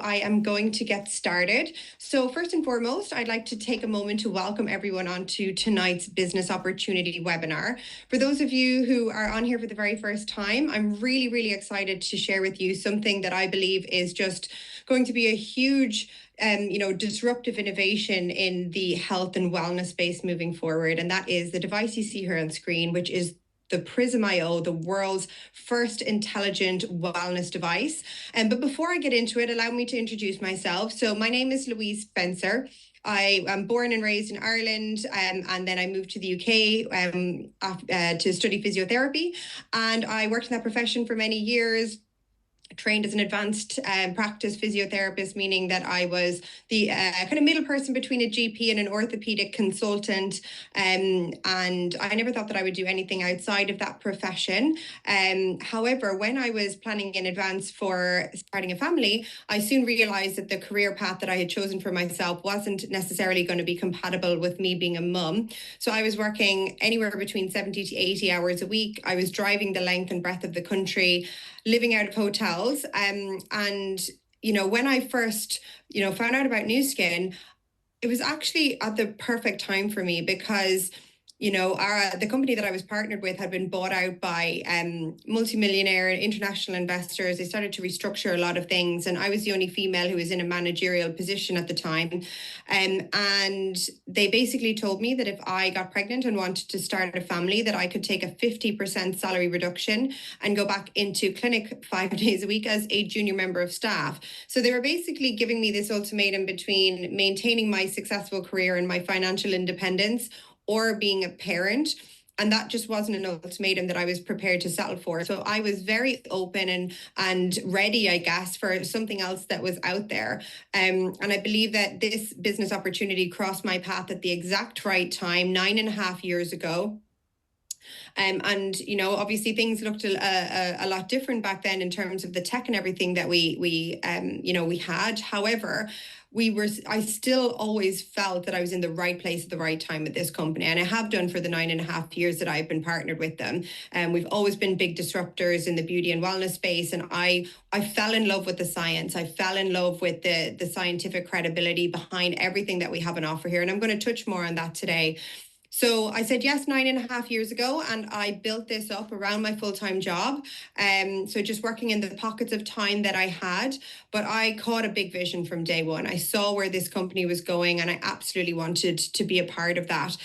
I am going to get started. So first and foremost, I'd like to take a moment to welcome everyone onto tonight's business opportunity webinar. For those of you who are on here for the very first time, I'm really excited to share with you something that I believe is just going to be a huge disruptive innovation in the health and wellness space moving forward. And that is the device you see here on screen, which is the Prism IO, the world's first intelligent wellness device. But before I get into it, allow me to introduce myself. So my name is Louise Spencer. I am born and raised in Ireland, and then I moved to the UK to study physiotherapy. And I worked in that profession for many years, trained as an advanced practice physiotherapist, meaning that I was the kind of middle person between a GP and an orthopedic consultant. And I never thought that I would do anything outside of that profession. However, when I was planning in advance for starting a family, I soon realized that the career path that I had chosen for myself wasn't necessarily going to be compatible with me being a mum. So I was working anywhere between 70 to 80 hours a week. I was driving the length and breadth of the country, living out of hotels. And, when I first, found out about NuSkin, it was actually at the perfect time for me because, the company that I was partnered with had been bought out by multimillionaire international investors. They started to restructure a lot of things. And I was the only female who was in a managerial position at the time. And they basically told me that if I got pregnant and wanted to start a family, that I could take a 50% salary reduction and go back into clinic 5 days a week as a junior member of staff. So they were basically giving me this ultimatum between maintaining my successful career and my financial independence or being a parent. And that just wasn't an ultimatum that I was prepared to settle for. So I was very open and ready, I guess, for something else that was out there. And I believe that this business opportunity crossed my path at the exact right time, 9.5 years ago. Obviously things looked a lot different back then in terms of the tech and everything that we had. However, I still always felt that I was in the right place at the right time at this company. And I have done for the 9.5 years that I've been partnered with them. And we've always been big disruptors in the beauty and wellness space. And I fell in love with the science. I fell in love with the scientific credibility behind everything that we have on offer here. And I'm going to touch more on that today. So I said yes 9.5 years ago, and I built this up around my full-time job. So just working in the pockets of time that I had, but I caught a big vision from day one. I saw where this company was going, and I absolutely wanted to be a part of that.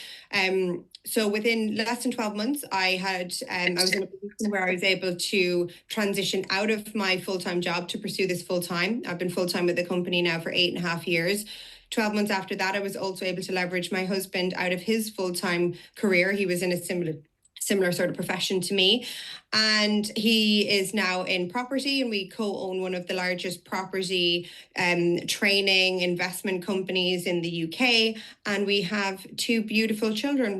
So within less than 12 months, I was in a position where I was able to transition out of my full-time job to pursue this full-time. I've been full-time with the company now for 8.5 years. 12 months after that, I was also able to leverage my husband out of his full-time career. He was in a similar sort of profession to me. And he is now in property, and we co-own one of the largest property training investment companies in the UK. And we have 2 beautiful children,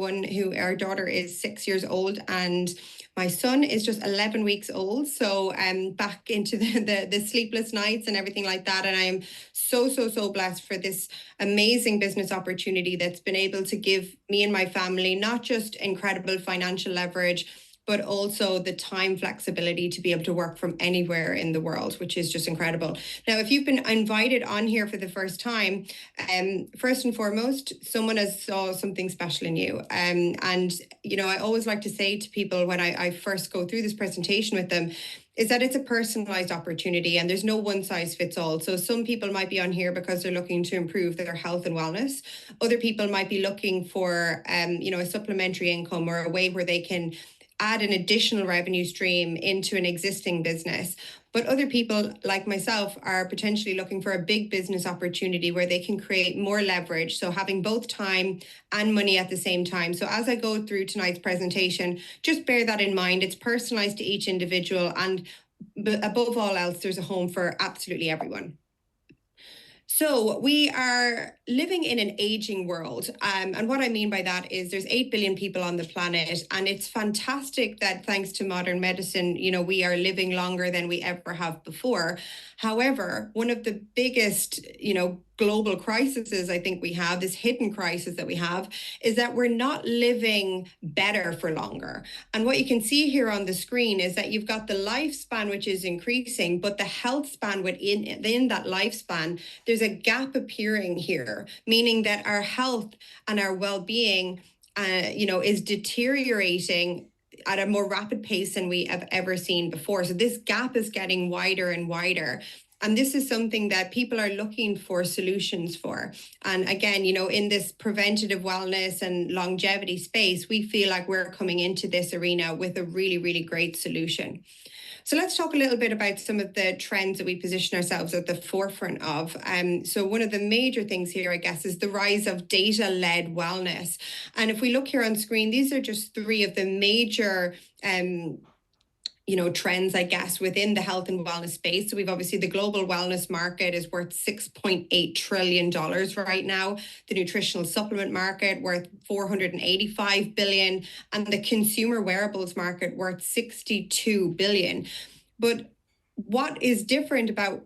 our daughter is 6 years old, and my son is just 11 weeks old. So back into the sleepless nights and everything like that. And I am so blessed for this amazing business opportunity that's been able to give me and my family not just incredible financial leverage, but also the time flexibility to be able to work from anywhere in the world, which is just incredible. Now, if you've been invited on here for the first time, first and foremost, someone has saw something special in you. I always like to say to people when I first go through this presentation with them, is that it's a personalized opportunity and there's no one size fits all. So some people might be on here because they're looking to improve their health and wellness. Other people might be looking for, a supplementary income or a way where they can add an additional revenue stream into an existing business. But other people like myself are potentially looking for a big business opportunity where they can create more leverage. So having both time and money at the same time. So as I go through tonight's presentation, just bear that in mind. It's personalized to each individual. And above all else, there's a home for absolutely everyone. So we are living in an aging world. And what I mean by that is there's 8 billion people on the planet. And it's fantastic that thanks to modern medicine, we are living longer than we ever have before. However, one of the biggest, global crises I think we have, this hidden crisis that we have, is that we're not living better for longer. And what you can see here on the screen is that you've got the lifespan, which is increasing, but the health span within that lifespan, there's a gap appearing here, meaning that our health and our well-being, is deteriorating at a more rapid pace than we have ever seen before. So this gap is getting wider and wider. And this is something that people are looking for solutions for. And again, in this preventative wellness and longevity space, we feel like we're coming into this arena with a really, really great solution. So let's talk a little bit about some of the trends that we position ourselves at the forefront of. So one of the major things here, I guess, is the rise of data-led wellness. And if we look here on screen, these are just three of the major trends, I guess, within the health and wellness space. So we've obviously the global wellness market is worth $6.8 trillion right now. The nutritional supplement market worth $485 billion, and the consumer wearables market worth $62 billion. But what is different about,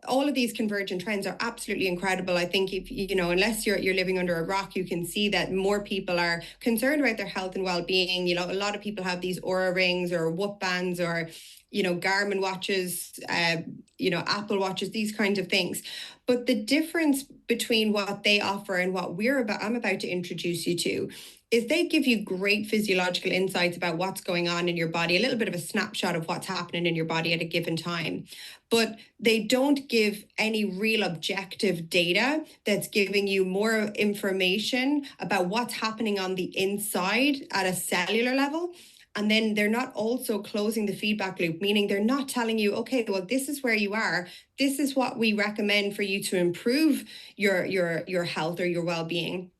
all of these convergent trends are absolutely incredible. I think if, unless you're living under a rock, you can see that more people are concerned about their health and well-being. A lot of people have these Oura rings or Whoop bands or, Garmin watches, Apple watches, these kinds of things. But the difference between what they offer and what I'm about to introduce you to is they give you great physiological insights about what's going on in your body, a little bit of a snapshot of what's happening in your body at a given time. But they don't give any real objective data that's giving you more information about what's happening on the inside at a cellular level. And then they're not also closing the feedback loop, meaning they're not telling you, okay, well, this is where you are. This is what we recommend for you to improve your health or your well-being.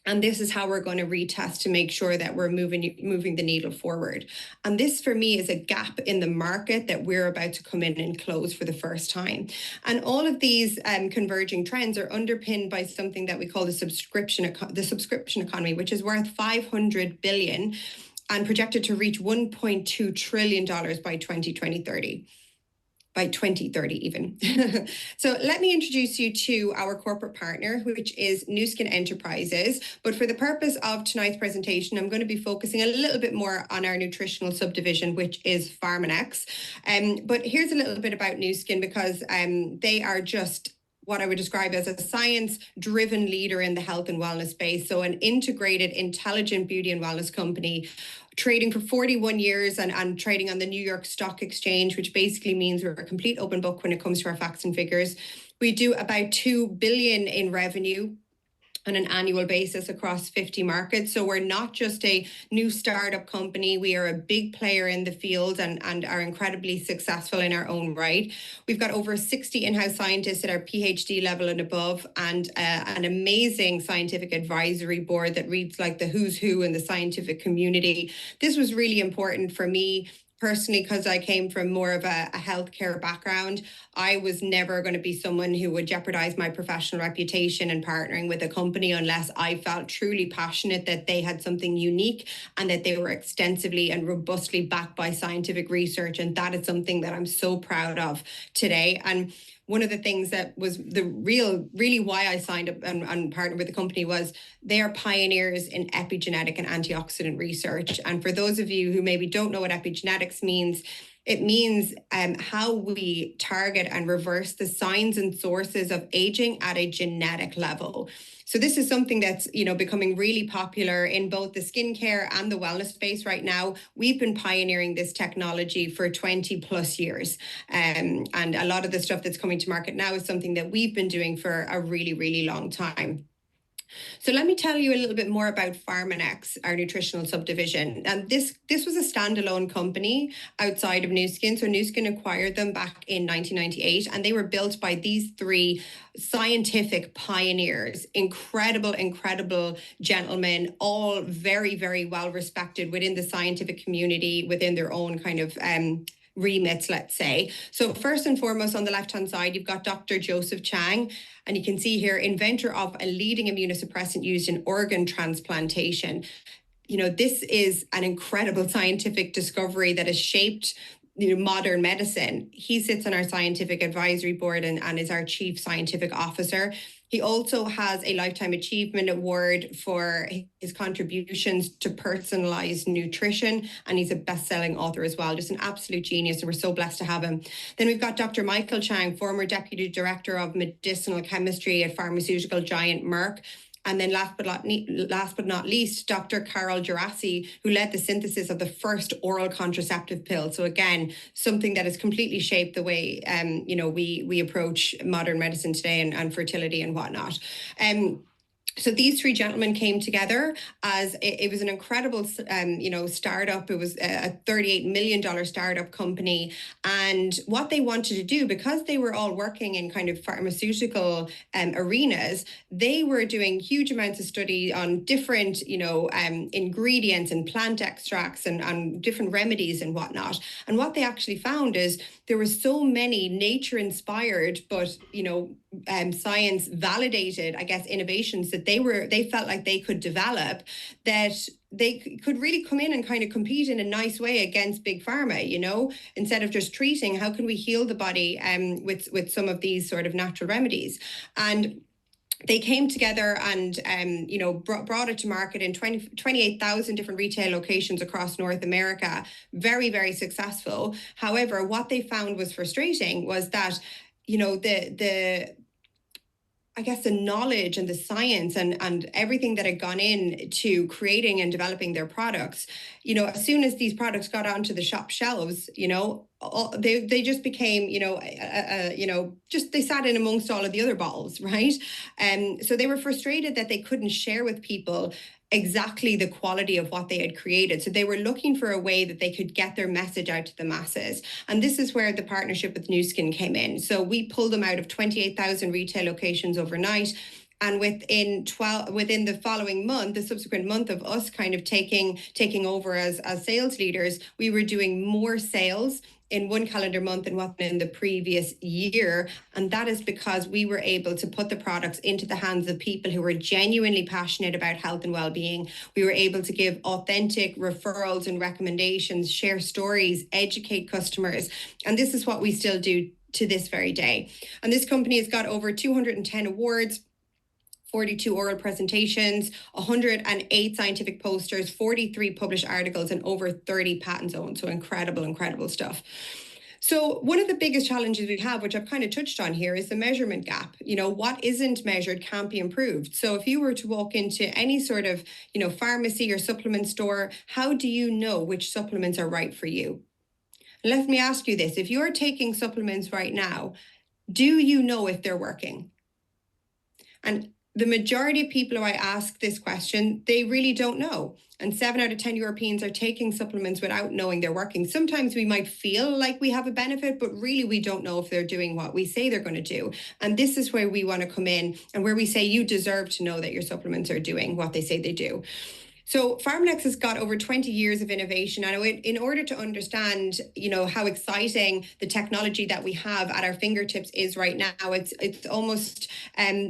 And this is how we're going to retest to make sure that we're moving the needle forward. And this, for me, is a gap in the market that we're about to come in and close for the first time. And all of these converging trends are underpinned by something that we call the subscription economy, which is worth $500 billion and projected to reach $1.2 trillion by 2030. By 2030 even. So let me introduce you to our corporate partner, which is NuSkin Enterprises. But for the purpose of tonight's presentation, I'm going to be focusing a little bit more on our nutritional subdivision, which is Pharmanex. But here's a little bit about NuSkin, because they are just what I would describe as a science-driven leader in the health and wellness space. So an integrated, intelligent beauty and wellness company, trading for 41 years and trading on the New York Stock Exchange, which basically means we're a complete open book when it comes to our facts and figures. We do about $2 billion in revenue on an annual basis across 50 markets. So we're not just a new startup company. We are a big player in the field and are incredibly successful in our own right. We've got over 60 in-house scientists at our PhD level and above, and an amazing scientific advisory board that reads like the who's who in the scientific community. This was really important for me personally, because I came from more of a healthcare background. I was never going to be someone who would jeopardize my professional reputation and partnering with a company unless I felt truly passionate that they had something unique and that they were extensively and robustly backed by scientific research. And that is something that I'm so proud of today. And one of the things that was really why I signed up and partnered with the company was they are pioneers in epigenetic and antioxidant research. And for those of you who maybe don't know what epigenetics means, it means how we target and reverse the signs and sources of aging at a genetic level. So this is something that's, becoming really popular in both the skincare and the wellness space right now. We've been pioneering this technology for 20 plus years. And a lot of the stuff that's coming to market now is something that we've been doing for a really, really long time. So let me tell you a little bit more about Pharmanex, our nutritional subdivision. And this was a standalone company outside of NuSkin. So NuSkin acquired them back in 1998, and they were built by these three scientific pioneers, incredible gentlemen, all very, very well respected within the scientific community, within their own kind of remits, let's say. So first and foremost, on the left-hand side, you've got Dr. Joseph Chang, and you can see here, inventor of a leading immunosuppressant used in organ transplantation. This is an incredible scientific discovery that has shaped modern medicine. He sits on our scientific advisory board and is our chief scientific officer. He also has a Lifetime Achievement Award for his contributions to personalized nutrition, and he's a best-selling author as well. Just an absolute genius, and we're so blessed to have him. Then we've got Dr. Michael Chang, former Deputy Director of Medicinal Chemistry at pharmaceutical giant Merck. And then last but not least, Dr. Carol Gerasi, who led the synthesis of the first oral contraceptive pill. So again, something that has completely shaped the way we approach modern medicine today and fertility and whatnot. So these three gentlemen came together as it was an incredible, startup. It was a $38 million startup company. And what they wanted to do, because they were all working in kind of pharmaceutical arenas, they were doing huge amounts of study on different, ingredients and plant extracts and different remedies and whatnot. And what they actually found is there were so many nature-inspired, but, science validated, I guess, innovations that they felt like they could develop, that they could really come in and kind of compete in a nice way against big pharma, instead of just treating, how can we heal the body with some of these sort of natural remedies? And they came together and, brought it to market in 28,000 different retail locations across North America. Very, very successful. However, what they found was frustrating was that, the knowledge and the science and everything that had gone into creating and developing their products, as soon as these products got onto the shop shelves, they just became, they sat in amongst all of the other bottles, right? So they were frustrated that they couldn't share with people exactly the quality of what they had created. So they were looking for a way that they could get their message out to the masses. And this is where the partnership with NuSkin came in. So we pulled them out of 28,000 retail locations overnight. And within the following month, the subsequent month of us kind of taking over as sales leaders, we were doing more sales in one calendar month than what in the previous year. And that is because we were able to put the products into the hands of people who were genuinely passionate about health and well-being. We were able to give authentic referrals and recommendations, share stories, educate customers. And this is what we still do to this very day. And this company has got over 210 awards, 42 oral presentations, 108 scientific posters, 43 published articles, and over 30 patents owned. So incredible stuff. So one of the biggest challenges we have, which I've kind of touched on here, is the measurement gap. What isn't measured can't be improved. So if you were to walk into any sort of, pharmacy or supplement store, how do you know which supplements are right for you? Let me ask you this. If you're taking supplements right now, do you know if they're working? And the majority of people who I ask this question, they really don't know. And 7 out of 10 Europeans are taking supplements without knowing they're working. Sometimes we might feel like we have a benefit, but really we don't know if they're doing what we say they're going to do. And this is where we want to come in and where we say you deserve to know that your supplements are doing what they say they do. So Pharmanex has got over 20 years of innovation. And in order to understand, how exciting the technology that we have at our fingertips is right now, it's almost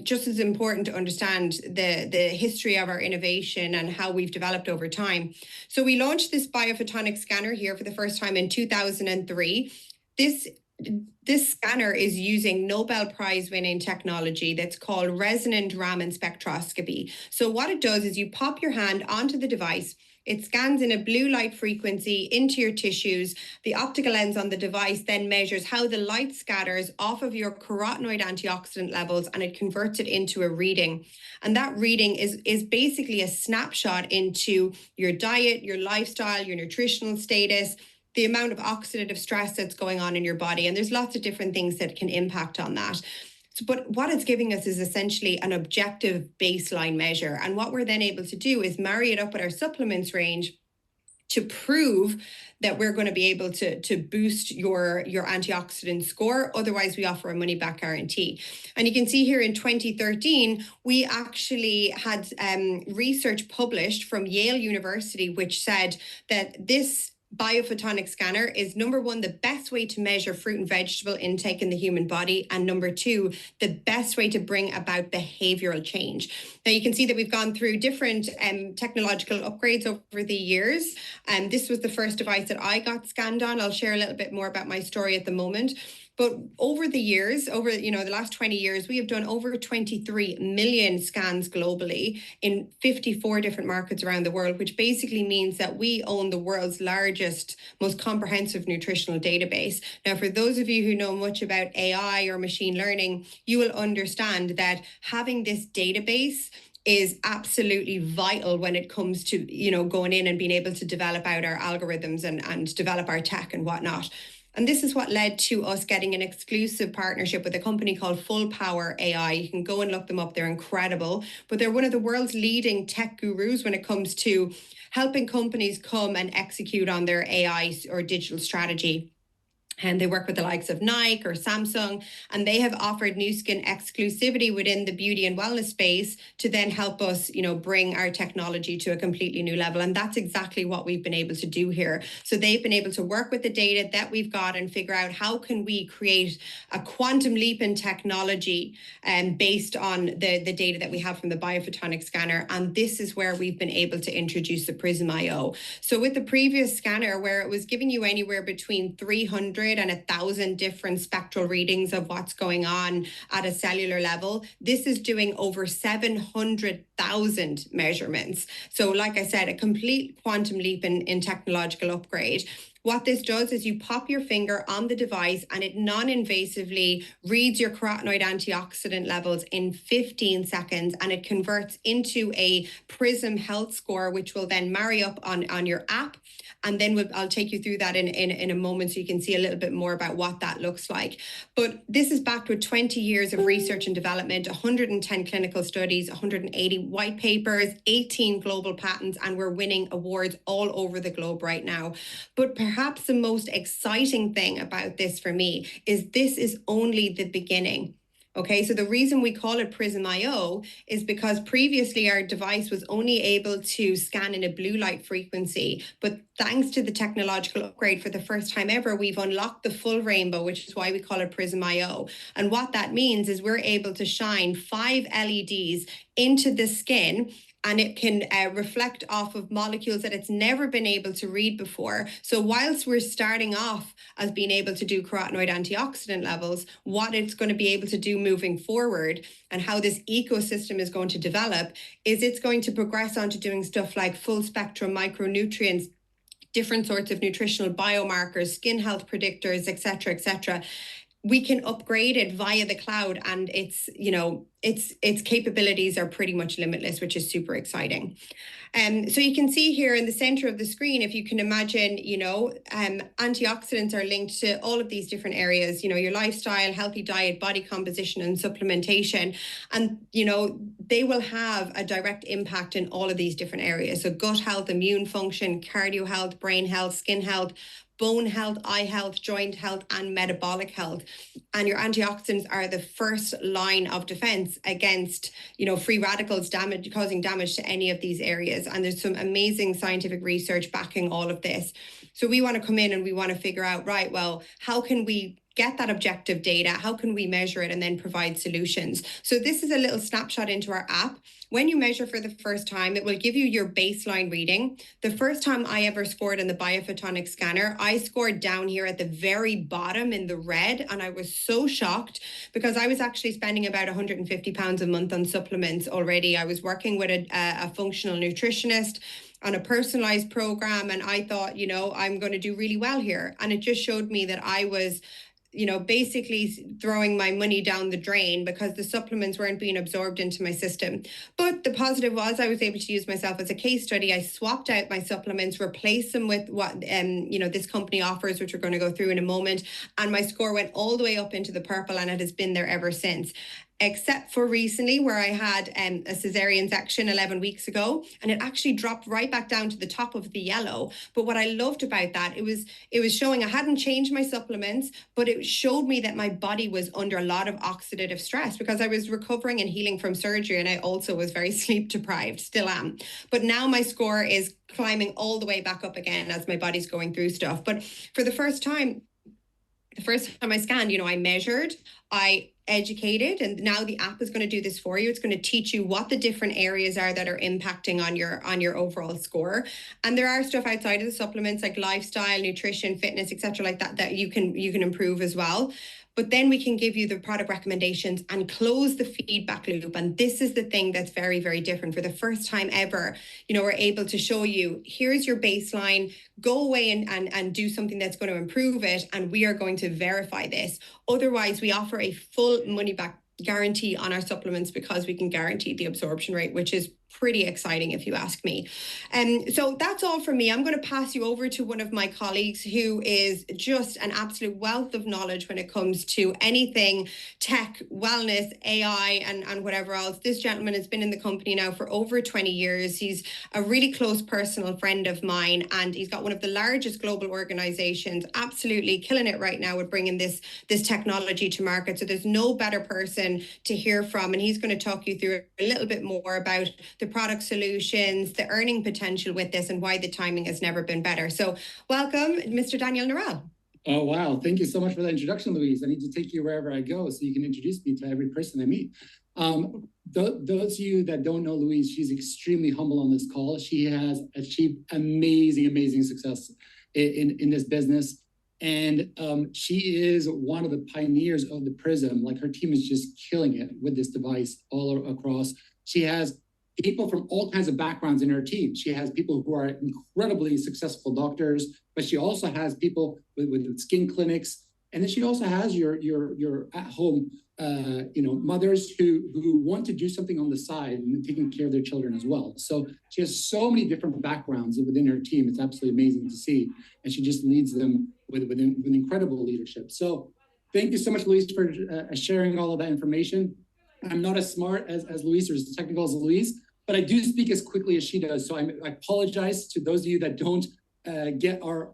just as important to understand the history of our innovation and how we've developed over time. So we launched this biophotonic scanner here for the first time in 2003. This scanner is using Nobel Prize winning technology that's called resonant Raman spectroscopy. So what it does is you pop your hand onto the device. It scans in a blue light frequency into your tissues. The optical lens on the device then measures how the light scatters off of your carotenoid antioxidant levels, and it converts it into a reading. And that reading is basically a snapshot into your diet, your lifestyle, your nutritional status, the amount of oxidative stress that's going on in your body. And there's lots of different things that can impact on that. But what it's giving us is essentially an objective baseline measure. And what we're then able to do is marry it up with our supplements range to prove that we're going to be able to boost your antioxidant score. Otherwise, we offer a money back guarantee. And you can see here in 2013, we actually had research published from Yale University, which said that this biophotonic scanner is number one, the best way to measure fruit and vegetable intake in the human body, and number two, the best way to bring about behavioral change. Now you can see that we've gone through different technological upgrades over the years, and this was the first device that I got scanned on. I'll share a little bit more about my story at the moment. But over the years, over the last 20 years, we have done over 23 million scans globally in 54 different markets around the world, which basically means that we own the world's largest, most comprehensive nutritional database. Now, for those of you who know much about AI or machine learning, you will understand that having this database is absolutely vital when it comes to, going in and being able to develop out our algorithms and develop our tech and whatnot. And this is what led to us getting an exclusive partnership with a company called Full Power AI. You can go and look them up. They're incredible. But they're one of the world's leading tech gurus when it comes to helping companies come and execute on their AI or digital strategy. And they work with the likes of Nike or Samsung, and they have offered NuSkin exclusivity within the beauty and wellness space to then help us, bring our technology to a completely new level. And that's exactly what we've been able to do here. So they've been able to work with the data that we've got and figure out how can we create a quantum leap in technology based on the data that we have from the biophotonic scanner. And this is where we've been able to introduce the Prism IO. So with the previous scanner, where it was giving you anywhere between 300 and 1,000 different spectral readings of what's going on at a cellular level, this is doing over 700,000 measurements. So like I said, a complete quantum leap in technological upgrade. What this does is you pop your finger on the device and it non-invasively reads your carotenoid antioxidant levels in 15 seconds, and it converts into a Prism health score, which will then marry up on your app. And then I'll take you through that in a moment so you can see a little bit more about what that looks like. But this is backed with 20 years of research and development, 110 clinical studies, 180 white papers, 18 global patents, and we're winning awards all over the globe right now. But perhaps the most exciting thing about this for me is this is only the beginning. Okay, so the reason we call it Prism IO is because previously our device was only able to scan in a blue light frequency, but thanks to the technological upgrade, for the first time ever, we've unlocked the full rainbow, which is why we call it Prism IO. And what that means is we're able to shine 5 LEDs into the skin, and it can reflect off of molecules that it's never been able to read before. So whilst we're starting off as being able to do carotenoid antioxidant levels, what it's going to be able to do moving forward and how this ecosystem is going to develop is it's going to progress on to doing stuff like full spectrum micronutrients, different sorts of nutritional biomarkers, skin health predictors, et cetera, we can upgrade it via the cloud, and its capabilities are pretty much limitless, which is super exciting. So you can see here in the center of the screen, if you can imagine, antioxidants are linked to all of these different areas, your lifestyle, healthy diet, body composition, and supplementation. And, they will have a direct impact in all of these different areas. So gut health, immune function, cardio health, brain health, skin health, bone health, eye health, joint health, and metabolic health. And your antioxidants are the first line of defense against, free radicals causing damage to any of these areas. And there's some amazing scientific research backing all of this. So we want to come in and we want to figure out, right, well, how can we get that objective data? How can we measure it and then provide solutions? So this is a little snapshot into our app. When you measure for the first time, it will give you your baseline reading. The first time I ever scored in the biophotonic scanner, I scored down here at the very bottom in the red, and I was so shocked because I was actually spending about 150 pounds a month on supplements already. I was working with a functional nutritionist on a personalized program, and I thought, I'm going to do really well here. And it just showed me that I was basically throwing my money down the drain because the supplements weren't being absorbed into my system. But the positive was I was able to use myself as a case study. I swapped out my supplements, replaced them with what this company offers, which we're going to go through in a moment. And my score went all the way up into the purple, and it has been there ever since. except for recently where I had a cesarean section 11 weeks ago, and it actually dropped right back down to the top of the yellow. But what I loved about that, it was showing I hadn't changed my supplements, but it showed me that my body was under a lot of oxidative stress because I was recovering and healing from surgery, and I also was very sleep deprived, still am. But now my score is climbing all the way back up again as my body's going through stuff. But for the first time I scanned, I measured, I educated, and now the app is going to do this for you. It's going to teach you what the different areas are that are impacting on your overall score. And there are stuff outside of the supplements like lifestyle, nutrition, fitness, etc., like that you can improve as well. But then we can give you the product recommendations and close the feedback loop. And this is the thing that's very, very different. For the first time ever, we're able to show you, here's your baseline, go away and do something that's going to improve it. And we are going to verify this. Otherwise, we offer a full money back guarantee on our supplements because we can guarantee the absorption rate, which is pretty exciting if you ask me. So that's all from me. I'm going to pass you over to one of my colleagues who is just an absolute wealth of knowledge when it comes to anything tech, wellness, AI, and whatever else. This gentleman has been in the company now for over 20 years. He's a really close personal friend of mine, and he's got one of the largest global organizations, absolutely killing it right now with bringing this technology to market. So there's no better person to hear from, and he's going to talk you through a little bit more about the product solutions, the earning potential with this, and why the timing has never been better. So welcome, Mr. Daniel Norell. Oh, wow. Thank you so much for that introduction, Louise. I need to take you wherever I go so you can introduce me to every person I meet. Those of you that don't know Louise, she's extremely humble on this call. She has achieved amazing success in this business. And she is one of the pioneers of the Prism. Like, her team is just killing it with this device all across. She has people from all kinds of backgrounds in her team. She has people who are incredibly successful doctors, but she also has people with skin clinics. And then she also has your at-home mothers who want to do something on the side and taking care of their children as well. So she has so many different backgrounds within her team. It's absolutely amazing to see. And she just leads them with incredible leadership. So thank you so much, Louise, for sharing all of that information. I'm not as smart as Louise or as technical as Louise, but I do speak as quickly as she does. So I apologize to those of you that don't get our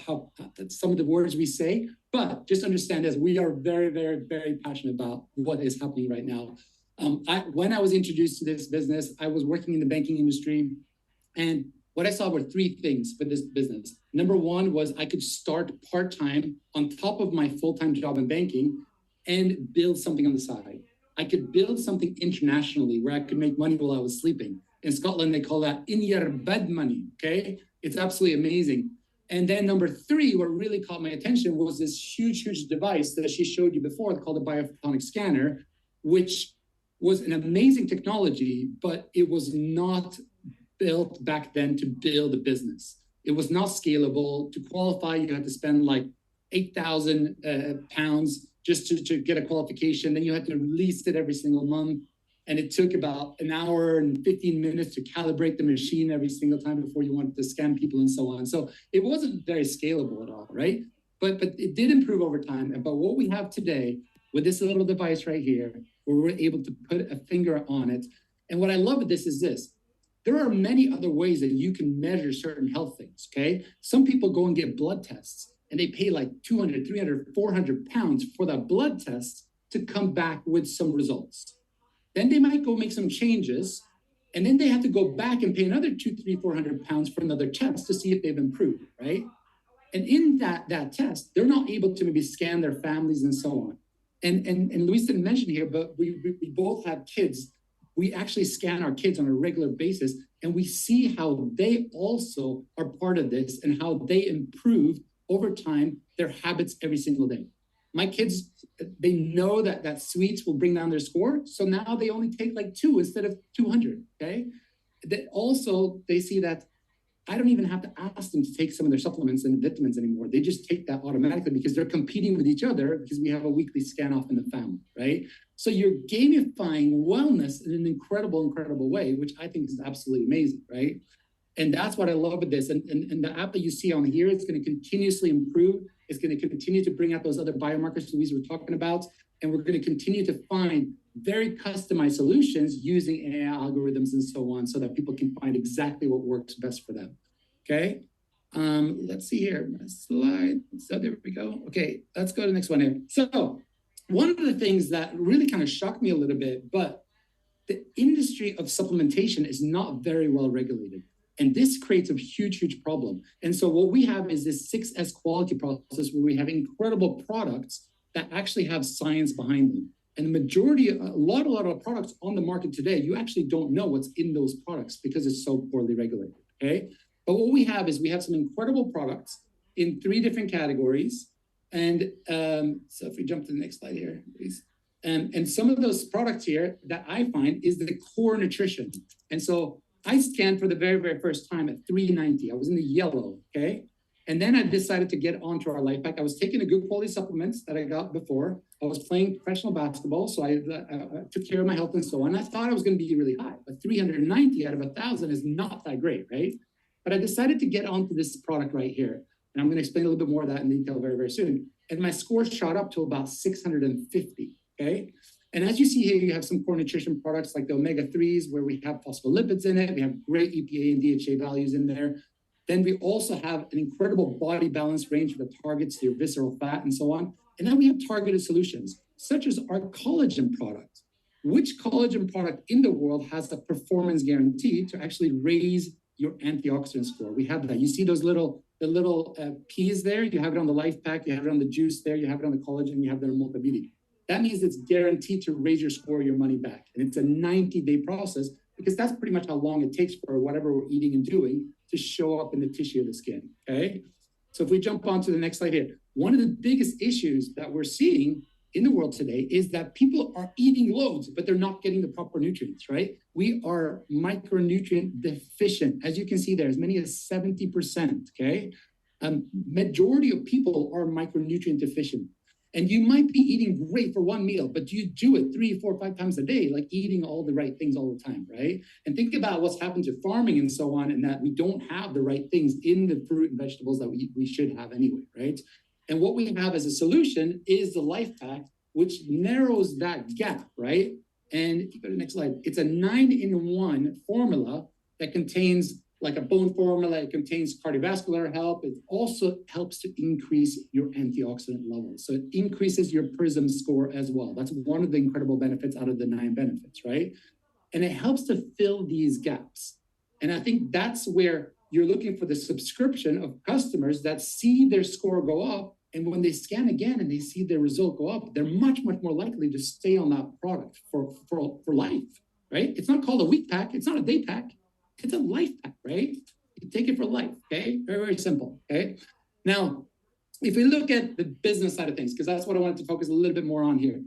how some of the words we say, but just understand as we are very passionate about what is happening right now. When I was introduced to this business, I was working in the banking industry, and what I saw were three things for this business. Number one was I could start part-time on top of my full-time job in banking and build something on the side. I could build something internationally where I could make money while I was sleeping. In Scotland, they call that in your bed money, okay? It's absolutely amazing. And then number three, what really caught my attention was this huge device that she showed you before called the biophotonic scanner, which was an amazing technology, but it was not built back then to build a business. It was not scalable. To qualify, you had to spend like 8,000 pounds just to get a qualification. Then you had to release it every single month. And it took about an hour and 15 minutes to calibrate the machine every single time before you wanted to scan people and so on. So it wasn't very scalable at all, right? But it did improve over time. But what we have today with this little device right here, where we're able to put a finger on it. And what I love with this is this. There are many other ways that you can measure certain health things, okay? Some people go and get blood tests, and they pay like 200, 300, 400 pounds for that blood test to come back with some results. Then they might go make some changes, and then they have to go back and pay another 200, 300, 400 pounds for another test to see if they've improved, right? And in that test, they're not able to maybe scan their families and so on. And Luis didn't mention here, but we both have kids. We actually scan our kids on a regular basis, and we see how they also are part of this and how they improve over time their habits every single day. My kids, they know that sweets will bring down their score. So now they only take like 2 instead of 200, okay? Also, they see that I don't even have to ask them to take some of their supplements and vitamins anymore. They just take that automatically because they're competing with each other because we have a weekly scan off in the family, right? So you're gamifying wellness in an incredible way, which I think is absolutely amazing, right? And that's what I love with this. And the app that you see on here is going to continuously improve. It's going to continue to bring out those other biomarkers Louise were talking about. And we're going to continue to find very customized solutions using AI algorithms and so on, so that people can find exactly what works best for them. Okay. Let's see here, my slide. So there we go. Okay, let's go to the next one here. So one of the things that really kind of shocked me a little bit, but the industry of supplementation is not very well regulated. And this creates a huge, huge problem. And so what we have is this 6S quality process where we have incredible products that actually have science behind them. And the majority, a lot of products on the market today, you actually don't know what's in those products because it's so poorly regulated, okay? But what we have is we have some incredible products in 3 different categories. And so if we jump to the next slide here, please. And some of those products here that I find is the core nutrition. And so I scanned for the very, very first time at 390. I was in the yellow, okay? And then I decided to get onto our life pack. I was taking the good quality supplements that I got before. I was playing professional basketball, so I took care of my health and so on. I thought I was going to be really high, but 390 out of 1,000 is not that great, right? But I decided to get onto this product right here. And I'm going to explain a little bit more of that in detail very, very soon. And my score shot up to about 650, okay? And as you see here, you have some core nutrition products like the omega-3s where we have phospholipids in it. We have great EPA and DHA values in there. Then we also have an incredible body balance range that targets your visceral fat and so on. And then we have targeted solutions, such as our collagen product. Which collagen product in the world has a performance guarantee to actually raise your antioxidant score? We have that. You see those little P's there? You have it on the life pack, you have it on the juice there, you have it on the collagen, you have it on multi-beauty. That means it's guaranteed to raise your score, your money back. And it's a 90-day process because that's pretty much how long it takes for whatever we're eating and doing to show up in the tissue of the skin, okay? So if we jump on to the next slide here, one of the biggest issues that we're seeing in the world today is that people are eating loads, but they're not getting the proper nutrients, right? We are micronutrient deficient. As you can see there, as many as 70%, okay? Majority of people are micronutrient deficient. And you might be eating great for one meal, but you do it 3, 4, 5 times a day, like eating all the right things all the time, right? And think about what's happened to farming and so on, and that we don't have the right things in the fruit and vegetables that we should have anyway, right? And what we have as a solution is the Life Pack, which narrows that gap, right? And if you go to the next slide, it's a 9-in-1 formula that contains like a bone formula, it contains cardiovascular help. It also helps to increase your antioxidant levels. So it increases your Prism score as well. That's one of the incredible benefits out of the 9 benefits, right? And it helps to fill these gaps. And I think that's where you're looking for the subscription of customers that see their score go up. And when they scan again and they see their result go up, they're much, much more likely to stay on that product for life, right? It's not called a week pack. It's not a day pack. It's a life pack, right? You take it for life, okay? Very, very simple, okay? Now, if we look at the business side of things, because that's what I wanted to focus a little bit more on here,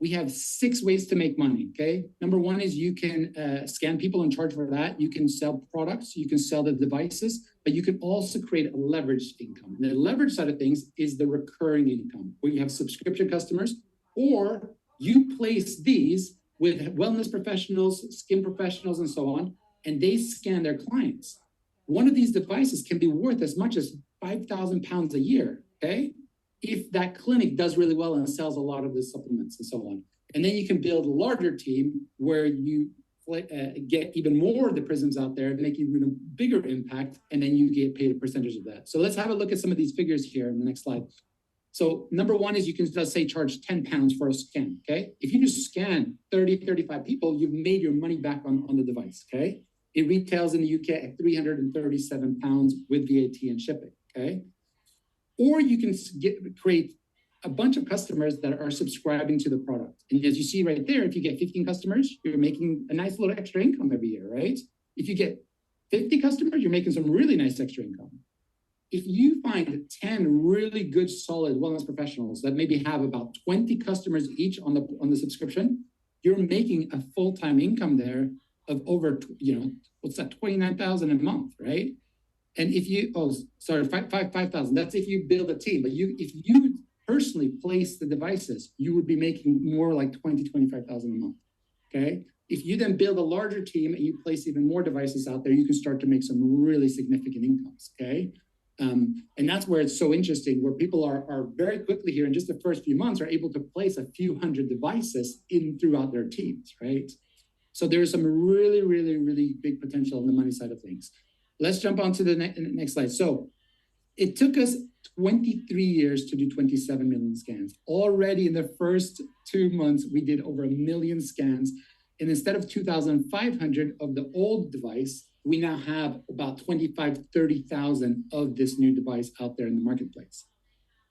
we have 6 ways to make money, okay? Number 1 is you can scan people and charge for that. You can sell products, you can sell the devices, but you can also create a leveraged income. And the leverage side of things is the recurring income, where you have subscription customers, or you place these with wellness professionals, skin professionals, and so on, and they scan their clients. One of these devices can be worth as much as 5,000 pounds a year, okay? If that clinic does really well and sells a lot of the supplements and so on. And then you can build a larger team where you get even more of the Prisms out there, make even a bigger impact, and then you get paid a percentage of that. So let's have a look at some of these figures here in the next slide. So number 1 is you can, let's say, charge 10 pounds for a scan, okay? If you just scan 30, 35 people, you've made your money back on the device, okay? It retails in the UK at 337 pounds with VAT and shipping, okay? Or you can create a bunch of customers that are subscribing to the product. And as you see right there, if you get 15 customers, you're making a nice little extra income every year, right? If you get 50 customers, you're making some really nice extra income. If you find 10 really good, solid wellness professionals that maybe have about 20 customers each on the subscription, you're making a full-time income there of over, what's that, 29,000 a month, right? And if you, 5,000. That's if you build a team. But if you personally place the devices, you would be making more like 25,000 a month, okay? If you then build a larger team and you place even more devices out there, you can start to make some really significant incomes, okay? And that's where it's so interesting, where people are very quickly here in just the first few months are able to place a few hundred devices in throughout their teams, right? So there's some really, really, really big potential on the money side of things. Let's jump on to the next slide. So it took us 23 years to do 27 million scans. Already in the first 2 months, we did over 1 million scans. And instead of 2,500 of the old device, we now have about 25, 30,000 of this new device out there in the marketplace.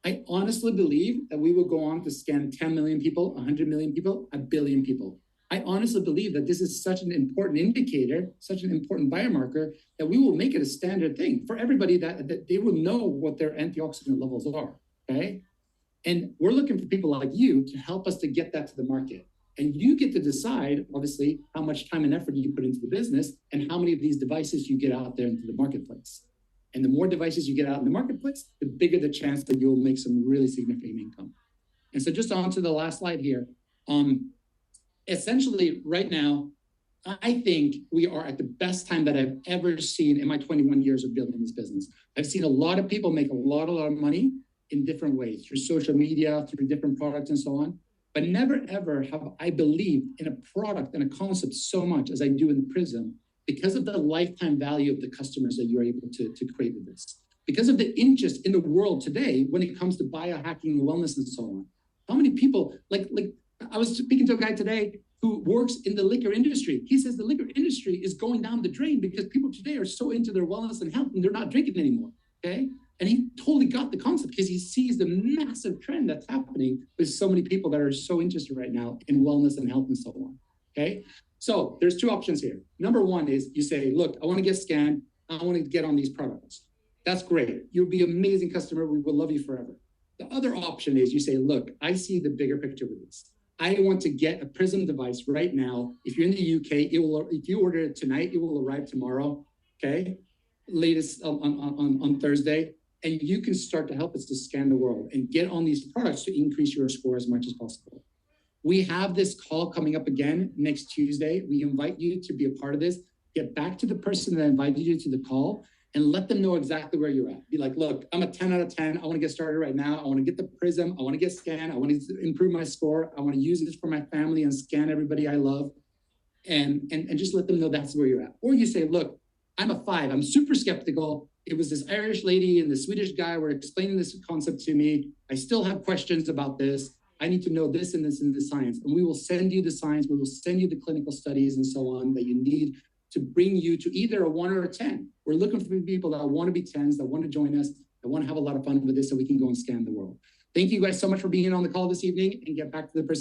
I honestly believe that we will go on to scan 10 million people, 100 million people, 1 billion people. I honestly believe that this is such an important indicator, such an important biomarker, that we will make it a standard thing for everybody, that they will know what their antioxidant levels are, okay? And we're looking for people like you to help us to get that to the market. And you get to decide, obviously, how much time and effort you put into the business and how many of these devices you get out there into the marketplace. And the more devices you get out in the marketplace, the bigger the chance that you'll make some really significant income. And so just on to the last slide here. Essentially, right now, I think we are at the best time that I've ever seen in my 21 years of building this business. I've seen a lot of people make a lot of money in different ways, through social media, through different products and so on. But never, ever have I believed in a product and a concept so much as I do in the Prism, because of the lifetime value of the customers that you're able to create with this. Because of the interest in the world today when it comes to biohacking and wellness and so on. How many people, like I was speaking to a guy today who works in the liquor industry. He says the liquor industry is going down the drain because people today are so into their wellness and health and they're not drinking anymore, okay? And he totally got the concept because he sees the massive trend that's happening with so many people that are so interested right now in wellness and health and so on, okay? So there's 2 options here. Number 1 is you say, look, I want to get scanned. I want to get on these products. That's great. You'll be an amazing customer. We will love you forever. The other option is you say, look, I see the bigger picture with this. I want to get a Prism device right now. If you're in the UK, if you order it tonight, it will arrive tomorrow, okay? Latest on Thursday. And you can start to help us to scan the world and get on these products to increase your score as much as possible. We have this call coming up again next Tuesday. We invite you to be a part of this. Get back to the person that invited you to the call and let them know exactly where you're at. Be like, look, I'm a 10 out of 10. I want to get started right now. I want to get the Prism. I want to get scanned. I want to improve my score. I want to use this for my family and scan everybody I love. And just let them know that's where you're at. Or you say, look, I'm a 5. I'm super skeptical. It was this Irish lady and the Swedish guy were explaining this concept to me. I still have questions about this. I need to know this and this and the science. And we will send you the science. We will send you the clinical studies and so on that you need to bring you to either a 1 or a 10. We're looking for people that want to be 10s, that want to join us, that want to have a lot of fun with this so we can go and scan the world. Thank you guys so much for being on the call this evening, and get back to the person.